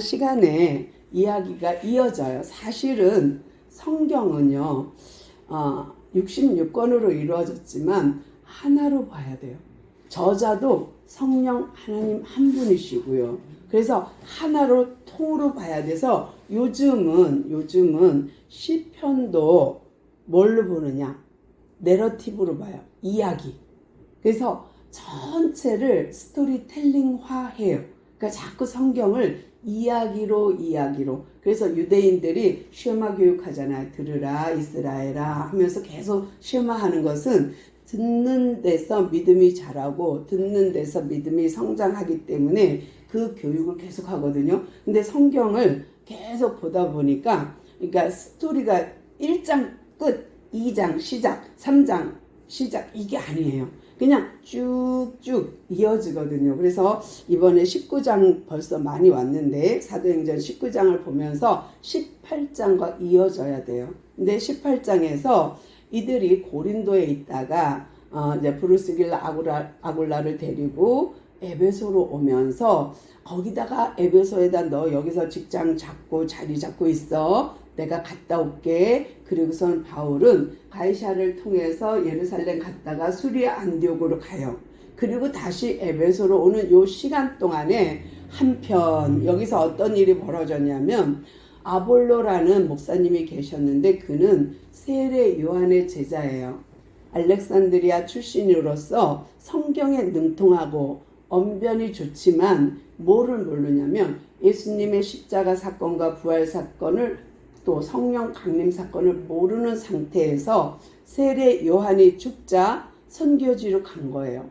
시간에 이야기가 이어져요. 사실은 성경은요, 66권으로 이루어졌지만 하나로 봐야 돼요. 저자도 성령 하나님 한 분이시고요. 그래서 하나로 통으로 봐야 돼서 요즘은 시편도 뭘로 보느냐? 내러티브로 봐요. 이야기. 그래서 전체를 스토리텔링화 해요. 그러니까 자꾸 성경을 이야기로. 그래서 유대인들이 쉐마 교육하잖아요. 들으라 이스라엘아 하면서 계속 쉐마 하는 것은 듣는 데서 믿음이 자라고 듣는 데서 믿음이 성장하기 때문에 그 교육을 계속 하거든요. 근데 성경을 계속 보다 보니까 그러니까 스토리가 1장 끝, 2장 시작, 3장 시작 이게 아니에요. 그냥 쭉쭉 이어지거든요. 그래서 이번에 19장 벌써 많이 왔는데 사도행전 19장을 보면서 18장과 이어져야 돼요. 근데 18장에서 이들이 고린도에 있다가 이제 브루스길라 아굴라를 데리고 에베소로 오면서 거기다가 에베소에다 너 여기서 직장 잡고 자리 잡고 있어. 내가 갔다 올게. 그리고선 바울은 가이사를 통해서 예루살렘 갔다가 수리아 안디옥으로 가요. 그리고 다시 에베소로 오는 요 시간 동안에 한편 여기서 어떤 일이 벌어졌냐면 아볼로라는 목사님이 계셨는데 그는 세례 요한의 제자예요. 알렉산드리아 출신으로서 성경에 능통하고 언변이 좋지만 뭐를 모르냐면 예수님의 십자가 사건과 부활 사건을 또 성령 강림 사건을 모르는 상태에서 세례 요한이 죽자 선교지로 간 거예요.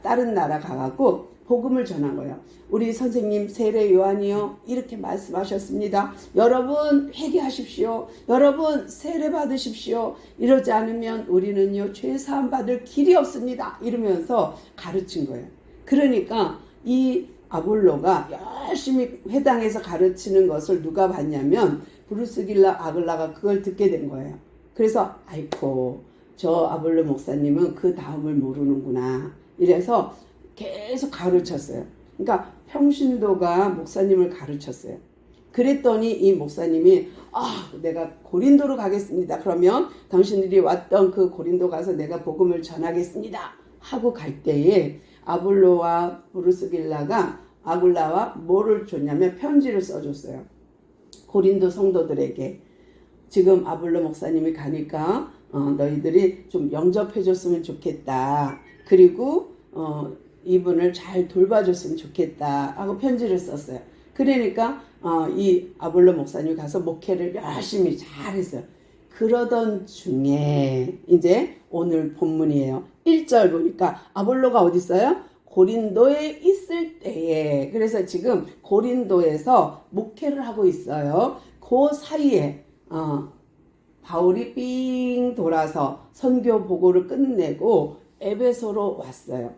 다른 나라 가갖고 복음을 전한 거예요. 우리 선생님 세례 요한이요 이렇게 말씀하셨습니다. 여러분 회개하십시오. 여러분 세례 받으십시오. 이러지 않으면 우리는요 죄 사함 받을 길이 없습니다. 이러면서 가르친 거예요. 그러니까 이 아볼로가 열심히 회당에서 가르치는 것을 누가 봤냐면 브루스길라 아글라가 그걸 듣게 된 거예요. 그래서 아이고 저 아볼로 목사님은 그 다음을 모르는구나. 이래서 계속 가르쳤어요. 그러니까 평신도가 목사님을 가르쳤어요. 그랬더니 이 목사님이 내가 고린도로 가겠습니다. 그러면 당신들이 왔던 그 고린도 가서 내가 복음을 전하겠습니다. 하고 갈 때에 아볼로와 브루스길라가 아굴라와 뭐를 줬냐면 편지를 써줬어요. 고린도 성도들에게 지금 아볼로 목사님이 가니까 너희들이 좀 영접해줬으면 좋겠다. 그리고 이분을 잘 돌봐줬으면 좋겠다 하고 편지를 썼어요. 그러니까 이 아볼로 목사님이 가서 목회를 열심히 잘했어요. 그러던 중에 이제 오늘 본문이에요. 1절 보니까 아볼로가 어디 있어요? 고린도에 있을 때에. 그래서 지금 고린도에서 목회를 하고 있어요. 그 사이에 바울이 삥 돌아서 선교 보고를 끝내고 에베소로 왔어요.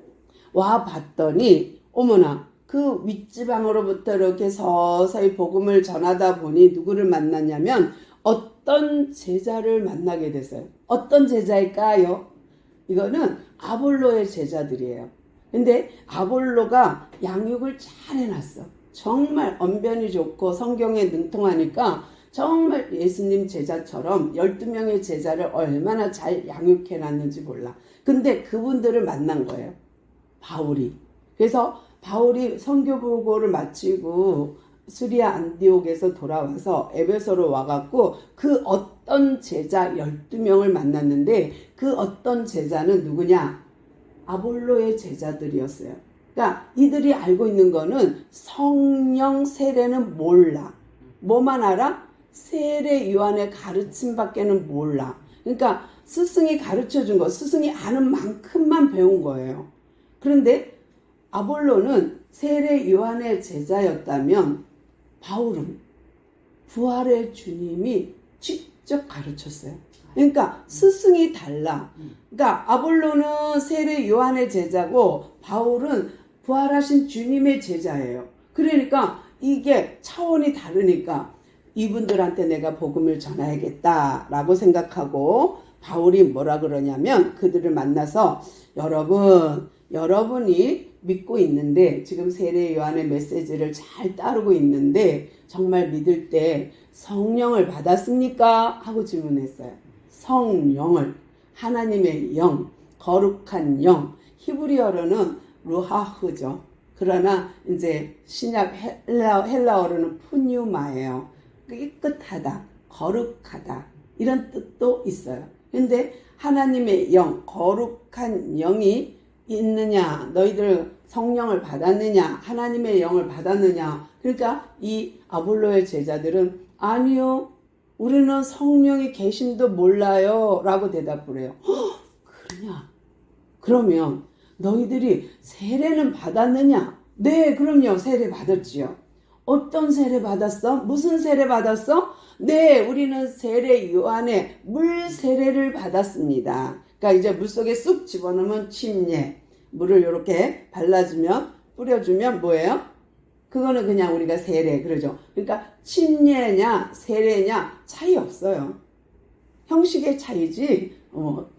와 봤더니 어머나 그 윗지방으로부터 이렇게 서서히 복음을 전하다 보니 누구를 만났냐면 어떤 제자를 만나게 됐어요. 어떤 제자일까요? 이거는 아볼로의 제자들이에요. 근데 아볼로가 양육을 잘 해놨어. 정말 언변이 좋고 성경에 능통하니까 정말 예수님 제자처럼 12명의 제자를 얼마나 잘 양육해놨는지 몰라. 근데 그분들을 만난 거예요. 바울이. 그래서 바울이 선교보고를 마치고 수리아 안디옥에서 돌아와서 에베소로 와갖고 그 어떤 제자 12명을 만났는데 그 어떤 제자는 누구냐? 아볼로의 제자들이었어요. 그러니까 이들이 알고 있는 거는 성령 세례는 몰라. 뭐만 알아? 세례 요한의 가르침밖에는 몰라. 그러니까 스승이 가르쳐준 거, 스승이 아는 만큼만 배운 거예요. 그런데 아볼로는 세례 요한의 제자였다면 바울은 부활의 주님이 직접 가르쳤어요. 그러니까 스승이 달라. 그러니까 아볼로는 세례 요한의 제자고 바울은 부활하신 주님의 제자예요. 그러니까 이게 차원이 다르니까 이분들한테 내가 복음을 전해야겠다라고 생각하고 바울이 뭐라 그러냐면 그들을 만나서 여러분이 믿고 있는데 지금 세례 요한의 메시지를 잘 따르고 있는데 정말 믿을 때 성령을 받았습니까? 하고 질문했어요. 성령을, 하나님의 영, 거룩한 영, 히브리어로는 루하흐죠. 그러나 이제 신약 헬라어로는 푸뉴마예요. 깨끗하다, 거룩하다 이런 뜻도 있어요. 근데 하나님의 영, 거룩한 영이 있느냐, 너희들 성령을 받았느냐, 하나님의 영을 받았느냐. 그러니까 이 아볼로의 제자들은 아니요, 우리는 성령이 계심도 몰라요 라고 대답을 해요. 그러냐? 그러면 너희들이 세례는 받았느냐? 네, 그럼요, 세례 받았지요. 어떤 세례 받았어? 무슨 세례 받았어? 네, 우리는 세례 요한의 물 세례를 받았습니다. 그러니까 이제 물속에 쑥 집어넣으면 침례, 물을 이렇게 발라주면, 뿌려주면 뭐예요? 그거는 그냥 우리가 세례 그러죠. 그러니까 침례냐 세례냐 차이 없어요. 형식의 차이지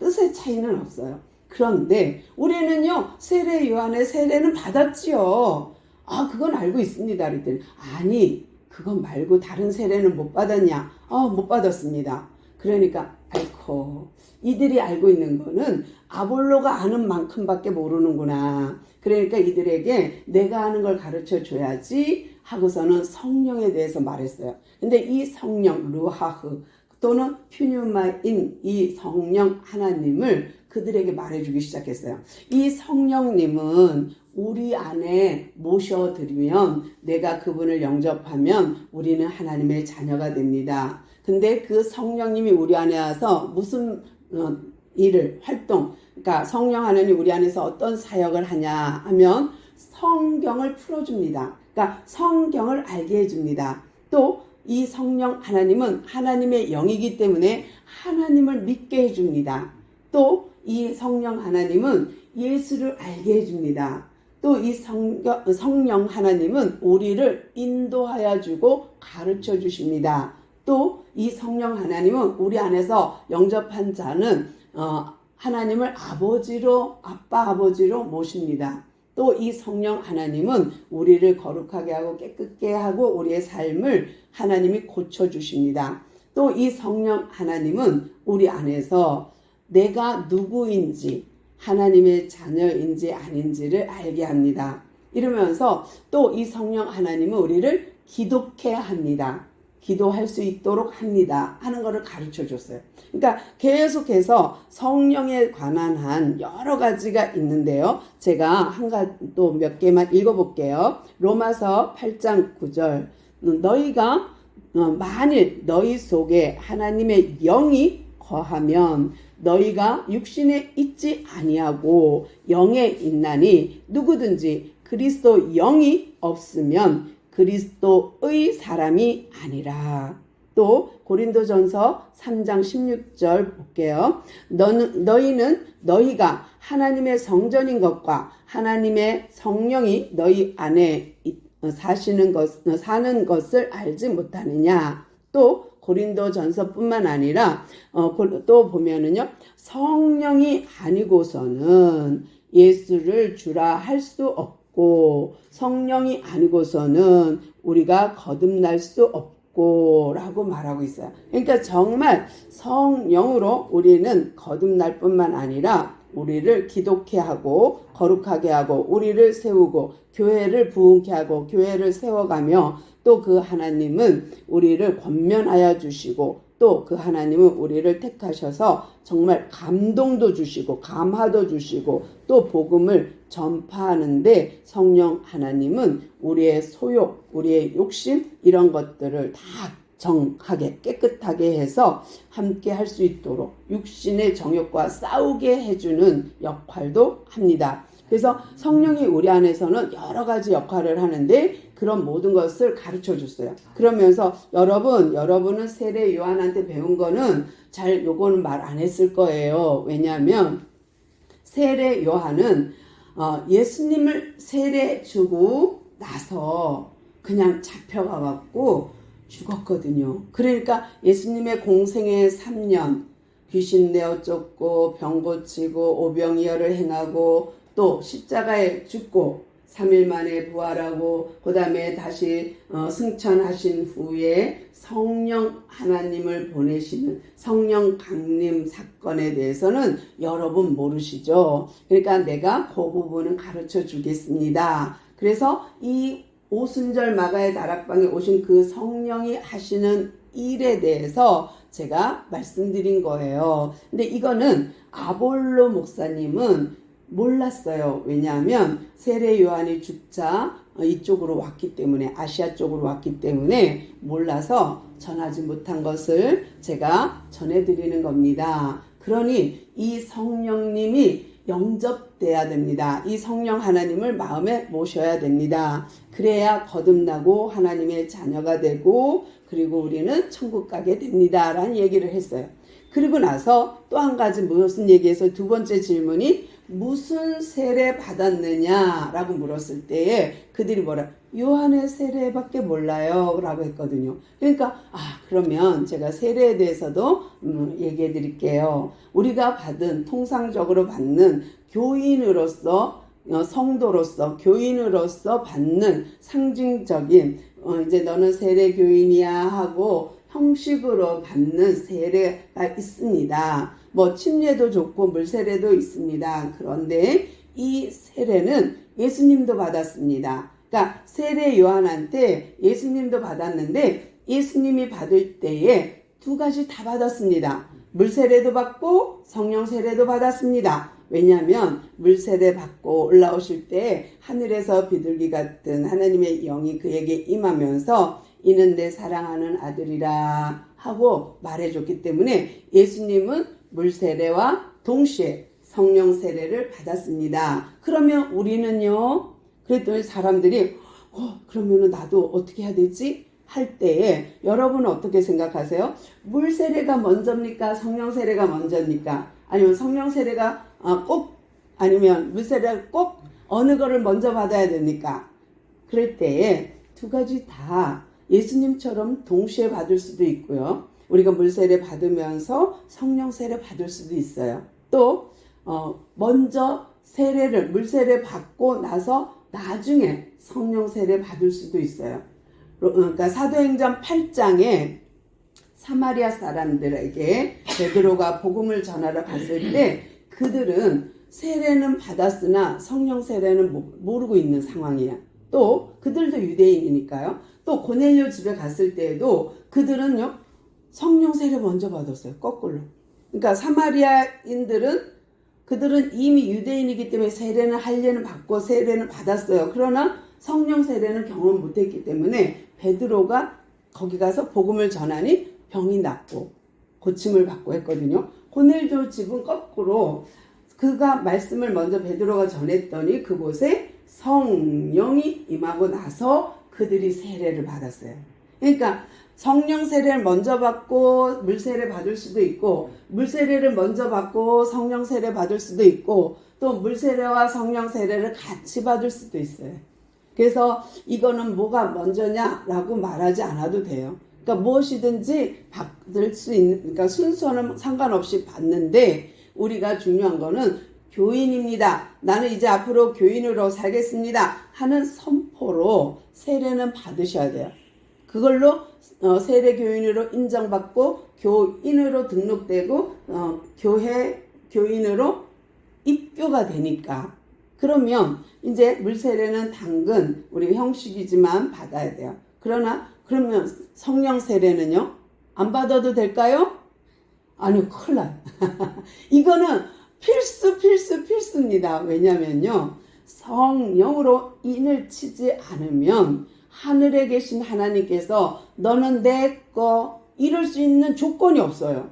뜻의 차이는 없어요. 그런데 우리는요, 세례 요한의 세례는 받았지요. 아, 그건 알고 있습니다. 그랬더니 아니, 그건 말고 다른 세례는 못 받았냐? 못 받았습니다. 그러니까 아이고, 이들이 알고 있는 거는 아볼로가 아는 만큼밖에 모르는구나. 그러니까 이들에게 내가 아는 걸 가르쳐 줘야지 하고서는 성령에 대해서 말했어요. 근데 이 성령 루하흐 또는 퓨뉴마인 이 성령 하나님을 그들에게 말해주기 시작했어요. 이 성령님은 우리 안에 모셔드리면, 내가 그분을 영접하면 우리는 하나님의 자녀가 됩니다. 근데 그 성령님이 우리 안에 와서 무슨 일을, 활동, 그러니까 성령 하나님 우리 안에서 어떤 사역을 하냐 하면 성경을 풀어줍니다. 그러니까 성경을 알게 해줍니다. 또 이 성령 하나님은 하나님의 영이기 때문에 하나님을 믿게 해줍니다. 또 이 성령 하나님은 예수를 알게 해줍니다. 또 이 성령 하나님은 우리를 인도하여 주고 가르쳐 주십니다. 또 이 성령 하나님은 우리 안에서 영접한 자는 하나님을 아버지로, 아빠 아버지로 모십니다. 또 이 성령 하나님은 우리를 거룩하게 하고 깨끗게 하고 우리의 삶을 하나님이 고쳐주십니다. 또 이 성령 하나님은 우리 안에서 내가 누구인지, 하나님의 자녀인지 아닌지를 알게 합니다. 이러면서 또 이 성령 하나님은 우리를 기독해 합니다. 기도할 수 있도록 합니다 하는 것을 가르쳐 줬어요. 그러니까 계속해서 성령에 관한 한 여러 가지가 있는데요. 제가 또 몇 개만 읽어볼게요. 로마서 8장 9절 너희가 만일 너희 속에 하나님의 영이 거하면 너희가 육신에 있지 아니하고 영에 있나니 누구든지 그리스도 영이 없으면 그리스도의 사람이 아니라. 또 고린도전서 3장 16절 볼게요. 너희는 너희가 하나님의 성전인 것과 하나님의 성령이 너희 안에 사는 것을 알지 못하느냐. 또 고린도전서뿐만 아니라 또 보면은요, 성령이 아니고서는 예수를 주라 할 수 없고 성령이 아니고서는 우리가 거듭날 수 없고 라고 말하고 있어요. 그러니까 정말 성령으로 우리는 거듭날 뿐만 아니라 우리를 기독케 하고 거룩하게 하고 우리를 세우고 교회를 부흥케 하고 교회를 세워가며 또 그 하나님은 우리를 권면하여 주시고 또 그 하나님은 우리를 택하셔서 정말 감동도 주시고 감화도 주시고 또 복음을 전파하는데 성령 하나님은 우리의 소욕, 우리의 욕심 이런 것들을 다 정하게 깨끗하게 해서 함께 할 수 있도록 육신의 정욕과 싸우게 해주는 역할도 합니다. 그래서 성령이 우리 안에서는 여러 가지 역할을 하는데 그런 모든 것을 가르쳐 줬어요. 그러면서 여러분은 세례 요한한테 배운 거는 요거는 말 안 했을 거예요. 왜냐하면 세례 요한은 예수님을 세례 주고 나서 그냥 잡혀가갖고 죽었거든요. 그러니까 예수님의 공생의 3년 귀신 내어 쫓고 병 고치고 오병이어를 행하고 또 십자가에 죽고 3일 만에 부활하고 그 다음에 다시 승천하신 후에 성령 하나님을 보내시는 성령 강림 사건에 대해서는 여러분 모르시죠. 그러니까 내가 그 부분은 가르쳐 주겠습니다. 그래서 이 오순절 마가의 다락방에 오신 그 성령이 하시는 일에 대해서 제가 말씀드린 거예요. 근데 이거는 아볼로 목사님은 몰랐어요. 왜냐하면 세례 요한이 죽자 이쪽으로 왔기 때문에, 아시아 쪽으로 왔기 때문에 몰라서 전하지 못한 것을 제가 전해드리는 겁니다. 그러니 이 성령님이 영접돼야 됩니다. 이 성령 하나님을 마음에 모셔야 됩니다. 그래야 거듭나고 하나님의 자녀가 되고 그리고 우리는 천국 가게 됩니다. 라는 얘기를 했어요. 그리고 나서 또 한 가지 무슨 얘기해서 두 번째 질문이 무슨 세례 받았느냐 라고 물었을 때에 그들이 뭐라 요한의 세례밖에 몰라요 라고 했거든요. 그러니까 그러면 제가 세례에 대해서도 얘기해 드릴게요. 우리가 받은 통상적으로 받는 교인으로서 성도로서 교인으로서 받는 상징적인 이제 너는 세례 교인이야 하고 형식으로 받는 세례가 있습니다. 뭐 침례도 좋고 물세례도 있습니다. 그런데 이 세례는 예수님도 받았습니다. 그러니까 세례 요한한테 예수님도 받았는데 예수님이 받을 때에 두 가지 다 받았습니다. 물세례도 받고 성령 세례도 받았습니다. 왜냐하면 물세례 받고 올라오실 때 하늘에서 비둘기 같은 하나님의 영이 그에게 임하면서 이는 내 사랑하는 아들이라 하고 말해줬기 때문에 예수님은 물세례와 동시에 성령 세례를 받았습니다. 그러면 우리는요? 그랬더니 사람들이 그러면 나도 어떻게 해야 되지? 할 때에 여러분은 어떻게 생각하세요? 물세례가 먼저입니까? 성령 세례가 먼저입니까? 아니면 성령 세례가 꼭 아니면 물세례가 꼭 어느 거를 먼저 받아야 됩니까? 그럴 때에 두 가지 다 예수님처럼 동시에 받을 수도 있고요. 우리가 물세례 받으면서 성령 세례 받을 수도 있어요. 또 먼저 물세례 받고 나서 나중에 성령 세례 받을 수도 있어요. 그러니까 사도행전 8장에 사마리아 사람들에게 베드로가 복음을 전하러 갔을 때 그들은 세례는 받았으나 성령 세례는 모르고 있는 상황이에요. 또 그들도 유대인이니까요. 또 고넬료 집에 갔을 때에도 그들은요 성령 세례 먼저 받았어요. 거꾸로. 그러니까 사마리아인들은 그들은 이미 유대인이기 때문에 세례는 할례는 받고 세례는 받았어요. 그러나 성령 세례는 경험 못했기 때문에 베드로가 거기 가서 복음을 전하니 병이 낫고 고침을 받고 했거든요. 고넬료 집은 거꾸로 그가 말씀을 먼저 베드로가 전했더니 그곳에 성령이 임하고 나서 그들이 세례를 받았어요. 그러니까 성령 세례를 먼저 받고 물세례 받을 수도 있고 물세례를 먼저 받고 성령 세례 받을 수도 있고 또 물세례와 성령 세례를 같이 받을 수도 있어요. 그래서 이거는 뭐가 먼저냐라고 말하지 않아도 돼요. 그러니까 무엇이든지 받을 수 있는, 그러니까 순서는 상관없이 받는데 우리가 중요한 거는 교인입니다. 나는 이제 앞으로 교인으로 살겠습니다. 하는 선포로 세례는 받으셔야 돼요. 그걸로 세례 교인으로 인정받고 교인으로 등록되고 교회 교인으로 입교가 되니까 그러면 이제 물세례는 당근 우리 형식이지만 받아야 돼요. 그러면 성령 세례는요? 안 받아도 될까요? 아니요, 큰일 나요. 이거는 필수입니다. 왜냐면요. 성령으로 인을 치지 않으면 하늘에 계신 하나님께서 너는 내 거 이럴 수 있는 조건이 없어요.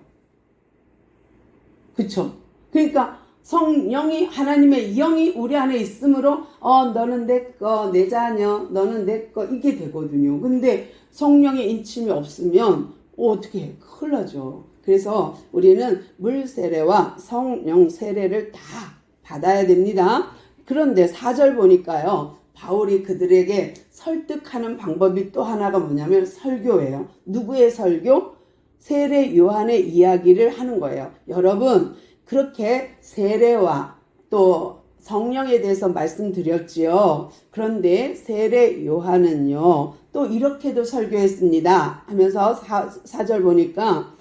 그쵸? 그러니까 성령이 하나님의 영이 우리 안에 있으므로 너는 내 거, 내 자녀, 너는 내 거 이게 되거든요. 근데 성령의 인침이 없으면 어떻게 해? 큰일 나죠. 그래서 우리는 물 세례와 성령 세례를 다 받아야 됩니다. 그런데 4절 보니까요. 바울이 그들에게 설득하는 방법이 또 하나가 뭐냐면 설교예요. 누구의 설교? 세례 요한의 이야기를 하는 거예요. 여러분 그렇게 세례와 또 성령에 대해서 말씀드렸지요. 그런데 세례 요한은요, 또 이렇게도 설교했습니다 하면서 4절 보니까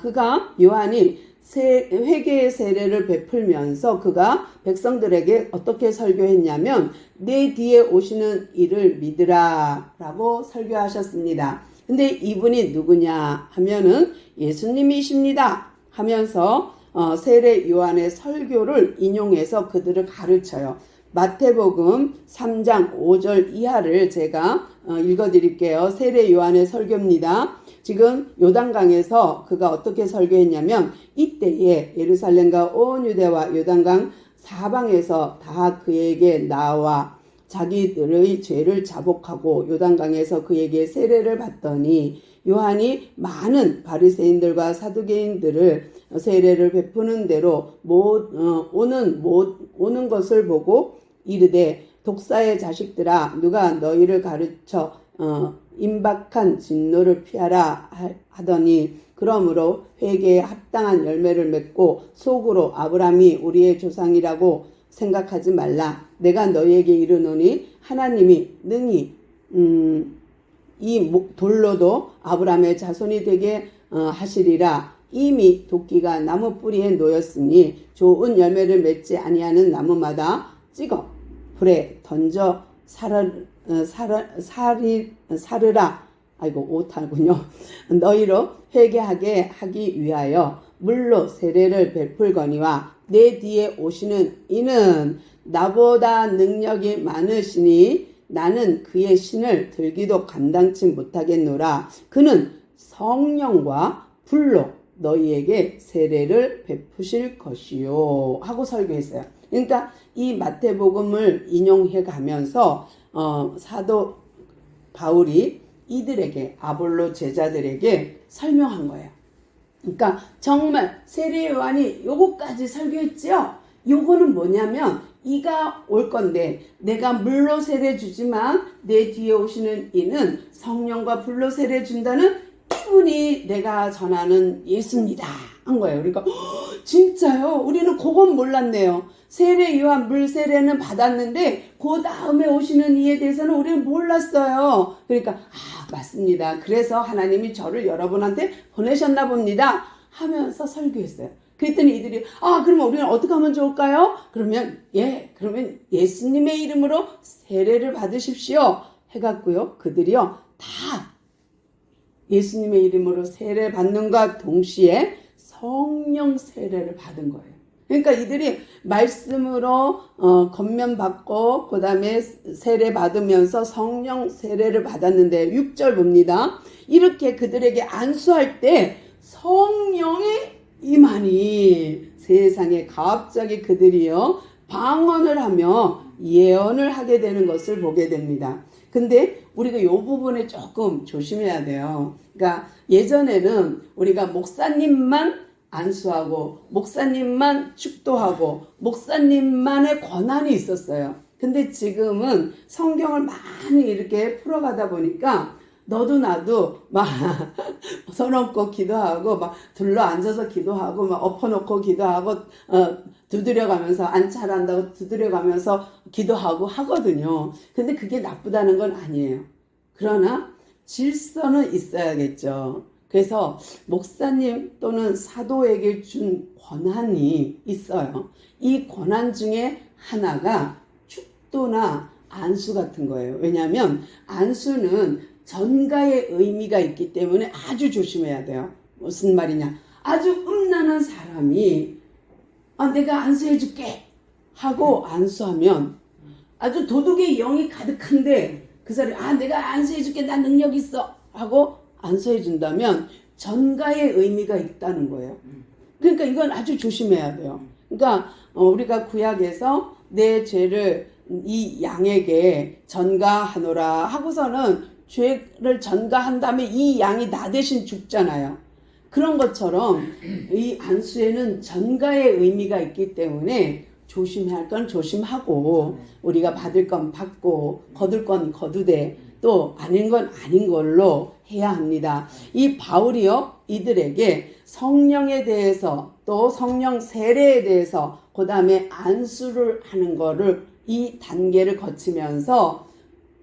그가 요한이 회개의 세례를 베풀면서 그가 백성들에게 어떻게 설교했냐면 내 뒤에 오시는 이를 믿으라 라고 설교하셨습니다. 근데 이분이 누구냐 하면은 예수님이십니다 하면서 세례 요한의 설교를 인용해서 그들을 가르쳐요. 마태복음 3장 5절 이하를 제가 읽어드릴게요. 세례 요한의 설교입니다. 지금 요단강에서 그가 어떻게 설교했냐면 이때에 예루살렘과 온 유대와 요단강 사방에서 다 그에게 나와 자기들의 죄를 자복하고 요단강에서 그에게 세례를 받더니 요한이 많은 바리새인들과 사두개인들을 세례를 베푸는 대로 오는 것을 보고 이르되 독사의 자식들아 누가 너희를 가르쳐 임박한 진노를 피하라 하더니 그러므로 회개에 합당한 열매를 맺고 속으로 아브라함이 우리의 조상이라고 생각하지 말라. 내가 너희에게 이르노니 하나님이 능히 이 돌로도 아브라함의 자손이 되게 하시리라. 이미 도끼가 나무 뿌리에 놓였으니 좋은 열매를 맺지 아니하는 나무마다 찍어 불에 던져 사르라. 아이고 오탈군요. 너희로 회개하게 하기 위하여 물로 세례를 베풀거니와 내 뒤에 오시는 이는 나보다 능력이 많으시니 나는 그의 신을 들기도 감당치 못하겠노라. 그는 성령과 불로 너희에게 세례를 베푸실 것이요 하고 설교했어요. 그러니까 이 마태복음을 인용해 가면서 사도 바울이 이들에게 아볼로 제자들에게 설명한 거예요. 그러니까 정말 세례 요한이 요거까지 설교했지요. 요거는 뭐냐면 이가 올 건데 내가 물로 세례 주지만 내 뒤에 오시는 이는 성령과 불로 세례 준다는 이분이 내가 전하는 예수입니다 한 거예요. 그러니까 진짜요? 우리는 그건 몰랐네요. 세례 요한 물 세례는 받았는데 그 다음에 오시는 이에 대해서는 우리는 몰랐어요. 그러니까 맞습니다. 그래서 하나님이 저를 여러분한테 보내셨나 봅니다 하면서 설교했어요. 그랬더니 이들이 그러면 우리는 어떻게 하면 좋을까요? 그러면 예수님의 이름으로 세례를 받으십시오 해갖고요. 그들이요 다 예수님의 이름으로 세례 받는과 동시에 성령 세례를 받은 거예요. 그러니까 이들이 말씀으로 권면받고 그 다음에 세례 받으면서 성령 세례를 받았는데 6절 봅니다. 이렇게 그들에게 안수할 때 성령이 임하니 세상에 갑자기 그들이요 방언을 하며 예언을 하게 되는 것을 보게 됩니다. 근데 우리가 이 부분에 조금 조심해야 돼요. 그러니까 예전에는 우리가 목사님만 안수하고 목사님만 축도하고 목사님만의 권한이 있었어요. 근데 지금은 성경을 많이 이렇게 풀어가다 보니까 너도 나도 막 손 얹고 기도하고 막 둘러 앉아서 기도하고 막 엎어놓고 기도하고 두드려가면서 안찰한다고 두드려가면서 기도하고 하거든요. 근데 그게 나쁘다는 건 아니에요. 그러나 질서는 있어야겠죠. 그래서 목사님 또는 사도에게 준 권한이 있어요. 이 권한 중에 하나가 축도나 안수 같은 거예요. 왜냐하면 안수는 전가의 의미가 있기 때문에 아주 조심해야 돼요. 무슨 말이냐? 아주 음란한 사람이 내가 안수해 줄게 하고 안수하면 아주 도둑의 영이 가득한데 그 사람이 내가 안수해 줄게 나 능력 있어 하고 안수해 준다면 전가의 의미가 있다는 거예요. 그러니까 이건 아주 조심해야 돼요. 그러니까 우리가 구약에서 내 죄를 이 양에게 전가하노라 하고서는 죄를 전가한 다음에 이 양이 나 대신 죽잖아요. 그런 것처럼 이 안수에는 전가의 의미가 있기 때문에 조심해야 할 건 조심하고 우리가 받을 건 받고 거둘 건 거두되 또 아닌 건 아닌 걸로 해야 합니다. 이 바울이요 이들에게 성령에 대해서 또 성령 세례에 대해서 그 다음에 안수를 하는 거를 이 단계를 거치면서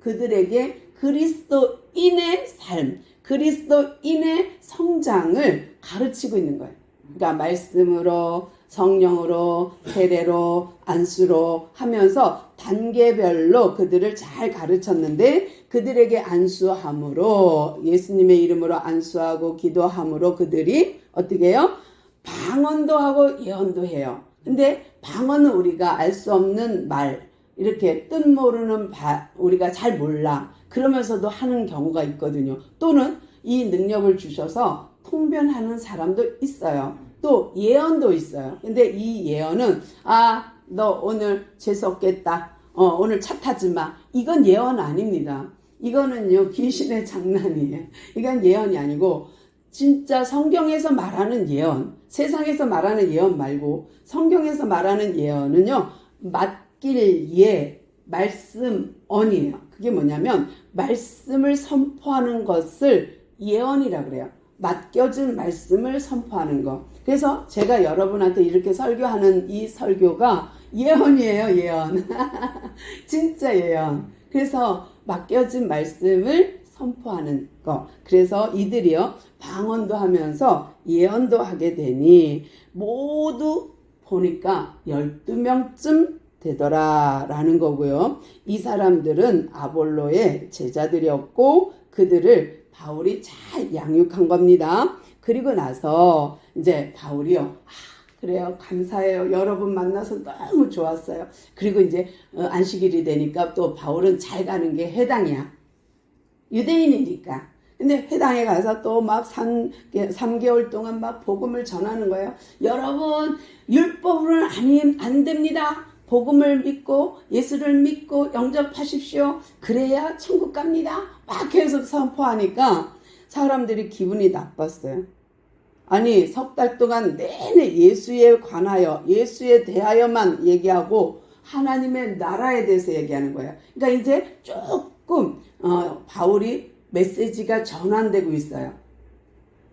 그들에게 그리스도인의 삶, 그리스도인의 성장을 가르치고 있는 거예요. 그러니까 말씀으로, 성령으로, 세례로, 안수로 하면서 단계별로 그들을 잘 가르쳤는데 그들에게 안수함으로, 예수님의 이름으로 안수하고 기도함으로 그들이 어떻게 해요? 방언도 하고 예언도 해요. 근데 방언은 우리가 알 수 없는 말, 이렇게 뜻 모르는 우리가 잘 몰라. 그러면서도 하는 경우가 있거든요. 또는 이 능력을 주셔서 통변하는 사람도 있어요. 또 예언도 있어요. 근데 이 예언은 너 오늘 재수 없겠다. 오늘 차 타지 마. 이건 예언 아닙니다. 이거는요 귀신의 장난이에요. 이건 예언이 아니고 진짜 성경에서 말하는 예언, 세상에서 말하는 예언 말고 성경에서 말하는 예언은요 맡길 예, 말씀 언이에요. 그게 뭐냐면 말씀을 선포하는 것을 예언이라 그래요. 맡겨진 말씀을 선포하는 거. 그래서 제가 여러분한테 이렇게 설교하는 이 설교가 예언이에요. 예언. 진짜 예언. 그래서 맡겨진 말씀을 선포하는 거. 그래서 이들이요 방언도 하면서 예언도 하게 되니 모두 보니까 12명쯤 되더라 라는 거고요. 이 사람들은 아볼로의 제자들이었고 그들을 바울이 잘 양육한 겁니다. 그리고 나서 이제 바울이요. 그래요. 감사해요. 여러분 만나서 너무 좋았어요. 그리고 이제 안식일이 되니까 또 바울은 잘 가는 게 회당이야. 유대인이니까. 근데 회당에 가서 또 막 3개월 동안 막 복음을 전하는 거예요. 여러분 율법으로는 안 됩니다. 복음을 믿고 예수를 믿고 영접하십시오. 그래야 천국 갑니다. 막 계속 선포하니까 사람들이 기분이 나빴어요. 아니 3달 동안 내내 예수에 관하여 예수에 대하여만 얘기하고 하나님의 나라에 대해서 얘기하는 거예요. 그러니까 이제 조금 바울이 메시지가 전환되고 있어요.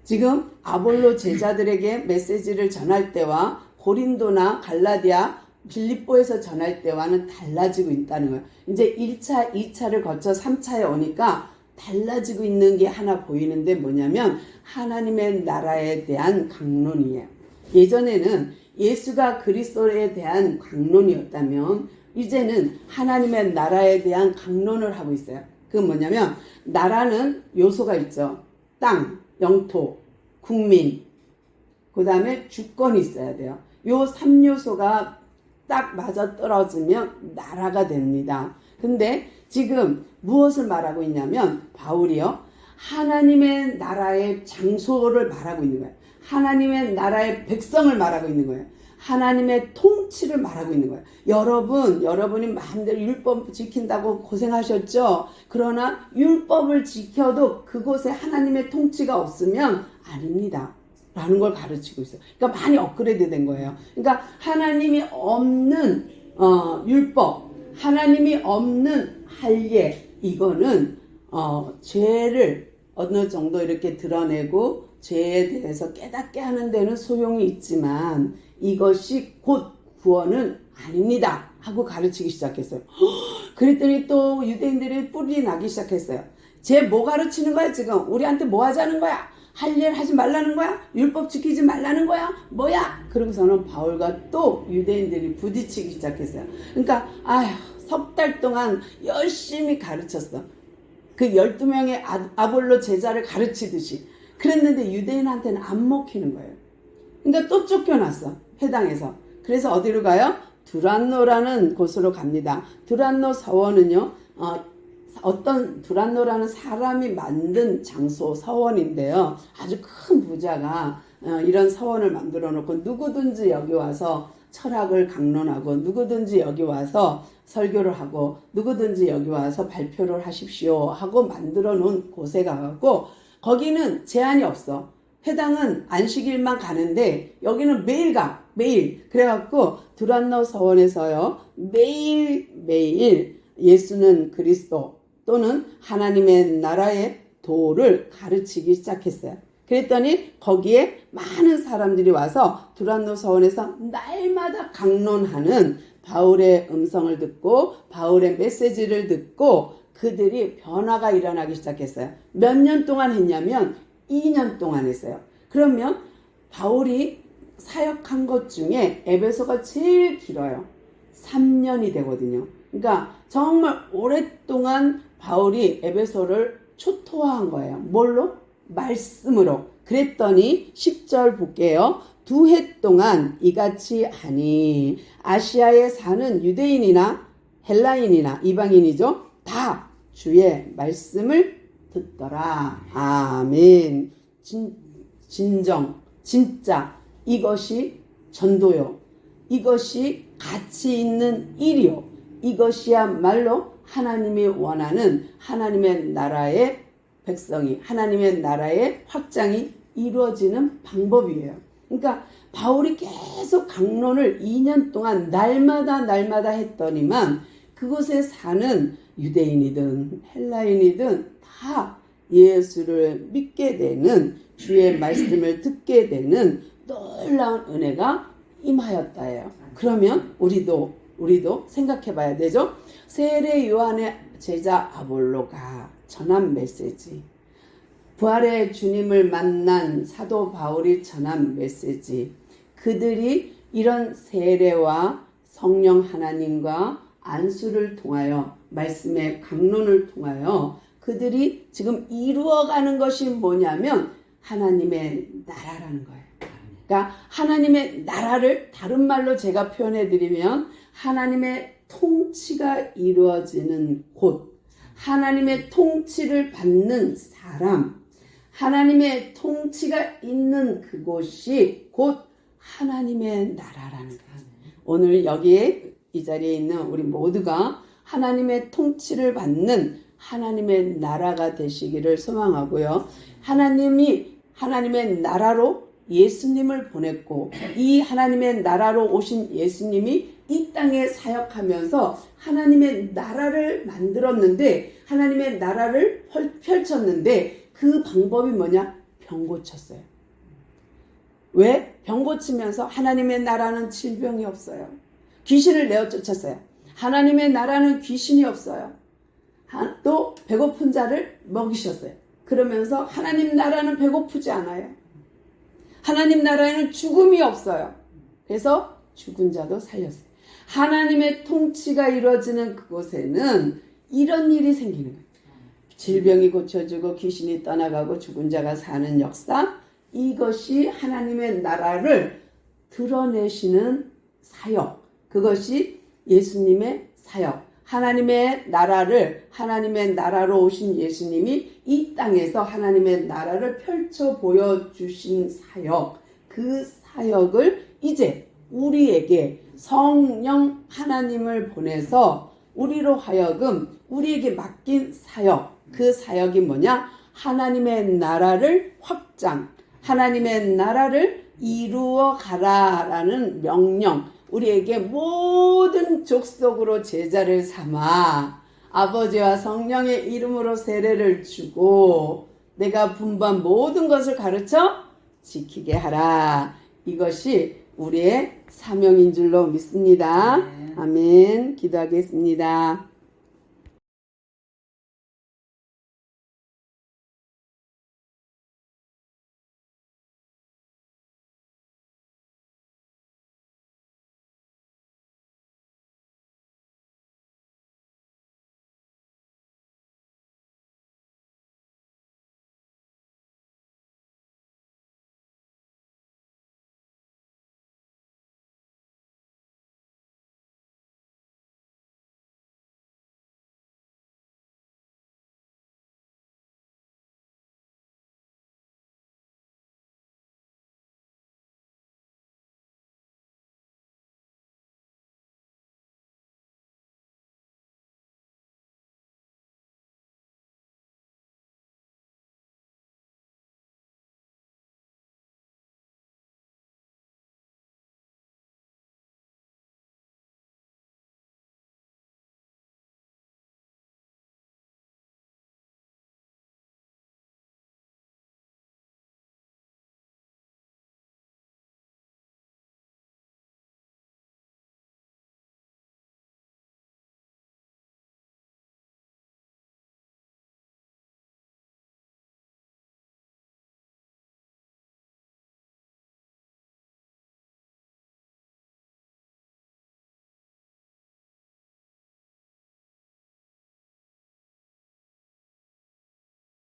지금 아볼로 제자들에게 메시지를 전할 때와 고린도나 갈라디아 빌립보에서 전할 때와는 달라지고 있다는 거예요. 이제 1차, 2차를 거쳐 3차에 오니까 달라지고 있는 게 하나 보이는데 뭐냐면 하나님의 나라에 대한 강론이에요. 예전에는 예수가 그리스도에 대한 강론이었다면 이제는 하나님의 나라에 대한 강론을 하고 있어요. 그건 뭐냐면 나라는 요소가 있죠. 땅, 영토, 국민, 그 다음에 주권이 있어야 돼요. 요 3요소가 딱 맞아떨어지면 나라가 됩니다. 근데 지금 무엇을 말하고 있냐면 바울이요. 하나님의 나라의 장소를 말하고 있는 거예요. 하나님의 나라의 백성을 말하고 있는 거예요. 하나님의 통치를 말하고 있는 거예요. 여러분이 마음대로 율법 지킨다고 고생하셨죠? 그러나 율법을 지켜도 그곳에 하나님의 통치가 없으면 아닙니다. 라는 걸 가르치고 있어요. 그러니까 많이 업그레이드 된 거예요. 그러니까 하나님이 없는 율법, 하나님이 없는 할례, 이거는 죄를 어느 정도 이렇게 드러내고 죄에 대해서 깨닫게 하는 데는 소용이 있지만 이것이 곧 구원은 아닙니다 하고 가르치기 시작했어요. 그랬더니 또 유대인들이 뿔이 나기 시작했어요. 쟤 뭐 가르치는 거야 지금? 우리한테 뭐 하자는 거야? 할례를 하지 말라는 거야? 율법 지키지 말라는 거야? 뭐야? 그러고서는 바울과 또 유대인들이 부딪히기 시작했어요. 그러니까 3달 동안 열심히 가르쳤어. 그 12명의 아볼로 제자를 가르치듯이. 그랬는데 유대인한테는 안 먹히는 거예요. 그러니까 또 쫓겨났어. 회당에서. 그래서 어디로 가요? 두란노라는 곳으로 갑니다. 두란노 서원은요. 어떤 두란노라는 사람이 만든 장소 서원인데요. 아주 큰 부자가 이런 서원을 만들어 놓고 누구든지 여기 와서 철학을 강론하고 누구든지 여기 와서 설교를 하고 누구든지 여기 와서 발표를 하십시오 하고 만들어 놓은 곳에 가고 거기는 제한이 없어. 회당은 안식일만 가는데 여기는 매일 가. 매일. 그래갖고 두란노 서원에서요. 매일 예수는 그리스도 또는 하나님의 나라의 도를 가르치기 시작했어요. 그랬더니 거기에 많은 사람들이 와서 두란노 서원에서 날마다 강론하는 바울의 음성을 듣고 바울의 메시지를 듣고 그들이 변화가 일어나기 시작했어요. 몇 년 동안 했냐면 2년 동안 했어요. 그러면 바울이 사역한 것 중에 에베소가 제일 길어요. 3년이 되거든요. 그러니까 정말 오랫동안 바울이 에베소를 초토화한 거예요. 뭘로? 말씀으로. 그랬더니 10절 볼게요. 2해 동안 이같이 하니 아시아에 사는 유대인이나 헬라인이나 이방인이죠. 다 주의 말씀을 듣더라. 아멘. 진정, 진짜 이것이 전도요. 이것이 가치 있는 일이요. 이것이야말로 하나님이 원하는 하나님의 나라의 백성이, 하나님의 나라의 확장이 이루어지는 방법이에요. 그러니까 바울이 계속 강론을 2년 동안 날마다 했더니만 그곳에 사는 유대인이든 헬라인이든 다 예수를 믿게 되는, 주의 말씀을 듣게 되는 놀라운 은혜가 임하였다예요. 그러면 우리도 생각해 봐야 되죠. 세례 요한의 제자 아볼로가 전한 메시지, 부활의 주님을 만난 사도 바울이 전한 메시지, 그들이 이런 세례와 성령 하나님과 안수를 통하여 말씀의 강론을 통하여 그들이 지금 이루어가는 것이 뭐냐면 하나님의 나라라는 거예요. 그러니까 하나님의 나라를 다른 말로 제가 표현해 드리면 하나님의 통치가 이루어지는 곳, 하나님의 통치를 받는 사람, 하나님의 통치가 있는 그곳이 곧 하나님의 나라라는 거예요. 오늘 여기에 이 자리에 있는 우리 모두가 하나님의 통치를 받는 하나님의 나라가 되시기를 소망하고요. 하나님이 하나님의 나라로 예수님을 보냈고 이 하나님의 나라로 오신 예수님이 이 땅에 사역하면서 하나님의 나라를 만들었는데, 하나님의 나라를 펼쳤는데 그 방법이 뭐냐? 병 고쳤어요. 왜? 병 고치면서 하나님의 나라는 질병이 없어요. 귀신을 내어 쫓았어요. 하나님의 나라는 귀신이 없어요. 또 배고픈 자를 먹이셨어요. 그러면서 하나님 나라는 배고프지 않아요. 하나님 나라에는 죽음이 없어요. 그래서 죽은 자도 살렸어요. 하나님의 통치가 이루어지는 그곳에는 이런 일이 생기는 거예요. 질병이 고쳐지고 귀신이 떠나가고 죽은 자가 사는 역사, 이것이 하나님의 나라를 드러내시는 사역, 그것이 예수님의 사역. 하나님의 나라로 오신 예수님이 이 땅에서 하나님의 나라를 펼쳐 보여주신 사역, 그 사역을 이제 우리에게 성령 하나님을 보내서 우리로 하여금 우리에게 맡긴 사역, 그 사역이 뭐냐? 하나님의 나라를 확장, 하나님의 나라를 이루어 가라라는 명령, 우리에게 모든 족속으로 제자를 삼아 아버지와 성령의 이름으로 세례를 주고 내가 분부한 모든 것을 가르쳐 지키게 하라. 이것이 우리의 사명인 줄로 믿습니다. 아멘. 기도하겠습니다.